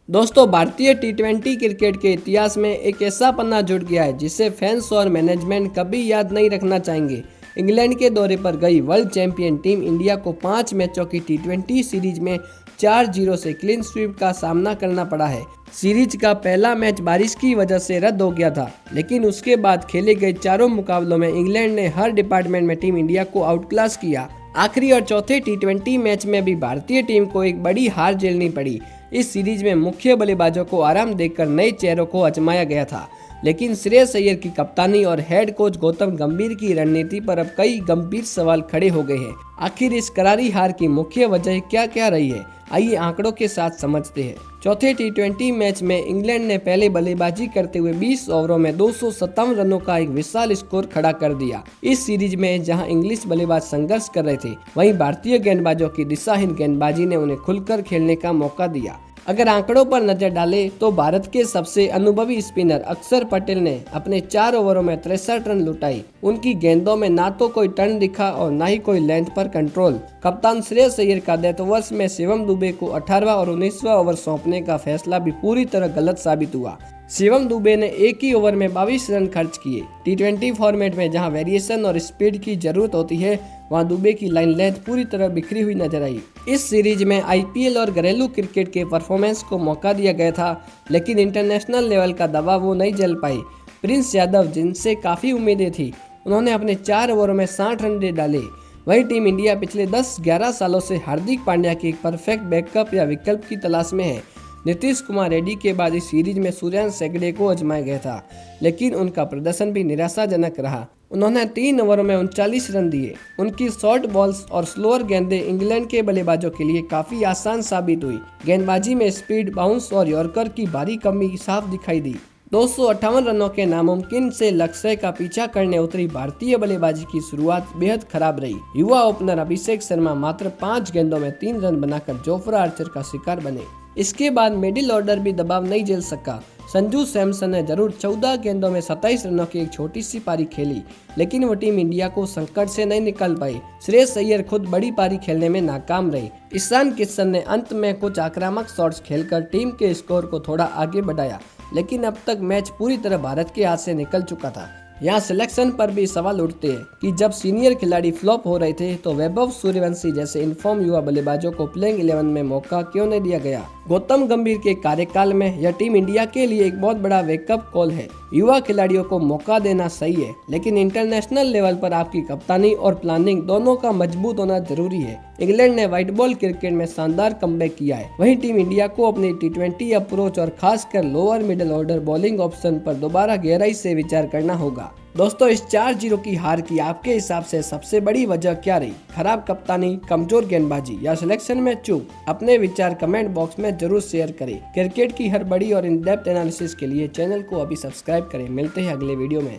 दोस्तों, भारतीय टी20 क्रिकेट के इतिहास में एक ऐसा पन्ना जुड़ गया है जिसे फैंस और मैनेजमेंट कभी याद नहीं रखना चाहेंगे। इंग्लैंड के दौरे पर गई वर्ल्ड चैंपियन टीम इंडिया को 5 मैचों की टी20 सीरीज में 4-0 से क्लीन स्वीप का सामना करना पड़ा है। सीरीज का पहला मैच बारिश की वजह से रद्द हो गया था, लेकिन उसके बाद खेले गए चारों मुकाबलों में इंग्लैंड ने हर डिपार्टमेंट में टीम इंडिया को आउट क्लास किया। आखिरी और चौथे टी20 मैच में भी भारतीय टीम को एक बड़ी हार झेलनी पड़ी। इस सीरीज में मुख्य बल्लेबाजों को आराम देकर नए चेहरों को आजमाया गया था, लेकिन श्रेयस अय्यर की कप्तानी और हेड कोच गौतम गंभीर की रणनीति पर अब कई गंभीर सवाल खड़े हो गए हैं। आखिर इस करारी हार की मुख्य वजह क्या क्या रही है, आइए आंकड़ों के साथ समझते हैं। चौथे टी20 मैच में इंग्लैंड ने पहले बल्लेबाजी करते हुए 20 ओवरों में 257 रनों का एक विशाल स्कोर खड़ा कर दिया। इस सीरीज में जहां इंग्लिश बल्लेबाज संघर्ष कर रहे थे, वहीं भारतीय गेंदबाजों की दिशाहीन गेंदबाजी ने उन्हें खुलकर खेलने का मौका दिया। अगर आंकड़ों पर नजर डालें तो भारत के सबसे अनुभवी स्पिनर अक्षर पटेल ने अपने 4 ओवरों में 63 रन लुटाई। उनकी गेंदों में ना तो कोई टर्न दिखा और ना ही कोई लेंथ पर कंट्रोल। कप्तान श्रेयस अय्यर का डेथ ओवर्स में शिवम दुबे को 18वां और 19वां ओवर सौंपने का फैसला भी पूरी तरह गलत साबित हुआ। शिवम दुबे ने एक ही ओवर में 22 रन खर्च किए। टी20 फॉर्मेट में जहां वेरिएशन और स्पीड की जरूरत होती है, वहां दुबे की लाइन लेंथ पूरी तरह बिखरी हुई नजर आई। इस सीरीज में आईपीएल और घरेलू क्रिकेट के परफॉर्मेंस को मौका दिया गया था, लेकिन इंटरनेशनल लेवल का दबाव वो नहीं झेल पाई। प्रिंस यादव, जिनसे काफ़ी उम्मीदें थी, उन्होंने अपने 4 ओवरों में 60 रन दे डाले। वही टीम इंडिया पिछले 10-11 सालों से हार्दिक पांड्या की एक परफेक्ट बैकअप या विकल्प की तलाश में है। नीतीश कुमार रेड्डी के बाद इस सीरीज में सूर्यवंशी हेगड़े को आजमाया गया था, लेकिन उनका प्रदर्शन भी निराशाजनक रहा। उन्होंने 3 ओवरों में 39 रन दिए। उनकी शॉर्ट बॉल्स और स्लोअर गेंदें इंग्लैंड के बल्लेबाजों के लिए काफी आसान साबित हुई। गेंदबाजी में स्पीड, बाउंस और यॉर्कर की भारी कमी साफ दिखाई दी। 258 रनों के नामुमकिन से लक्ष्य का पीछा करने उतरी भारतीय बल्लेबाजी की शुरुआत बेहद खराब रही। युवा ओपनर अभिषेक शर्मा मात्र 5 गेंदों में 3 रन बनाकर जोफ्रा आर्चर का शिकार बने। इसके बाद मिडिल ऑर्डर भी दबाव नहीं झेल सका। संजू सैमसन ने जरूर 14 गेंदों में 27 रनों की एक छोटी सी पारी खेली, लेकिन वो टीम इंडिया को संकट से नहीं निकल पाई। श्रेयस अय्यर खुद बड़ी पारी खेलने में नाकाम रहे। ईशान किशन ने अंत में कुछ आक्रामक शॉट्स खेलकर टीम के स्कोर को थोड़ा आगे बढ़ाया, लेकिन अब तक मैच पूरी तरह भारत के हाथ से निकल चुका था। यहाँ सिलेक्शन पर भी सवाल उठते हैं कि जब सीनियर खिलाड़ी फ्लॉप हो रहे थे तो वैभव सूर्यवंशी जैसे इनफॉर्म युवा बल्लेबाजों को प्लेइंग 11 में मौका क्यों नहीं दिया गया। गौतम गंभीर के कार्यकाल में यह टीम इंडिया के लिए एक बहुत बड़ा वेकअप कॉल है। युवा खिलाड़ियों को मौका देना सही है, लेकिन इंटरनेशनल लेवल पर आपकी कप्तानी और प्लानिंग दोनों का मजबूत होना जरूरी है। इंग्लैंड ने व्हाइट बॉल क्रिकेट में शानदार कमबैक किया है। वहीं टीम इंडिया को अपनी टी20 अप्रोच और खासकर lower middle order bowling option पर दोबारा गहराई से विचार करना होगा। दोस्तों, इस 4-0 की हार की आपके हिसाब से सबसे बड़ी वजह क्या रही? खराब कप्तानी, कमजोर गेंदबाजी या सिलेक्शन में चूक? अपने विचार कमेंट बॉक्स में जरूर शेयर करें। क्रिकेट की हर बड़ी और इन डेप्थ एनालिसिस के लिए चैनल को अभी सब्सक्राइब करें। मिलते हैं अगले वीडियो में।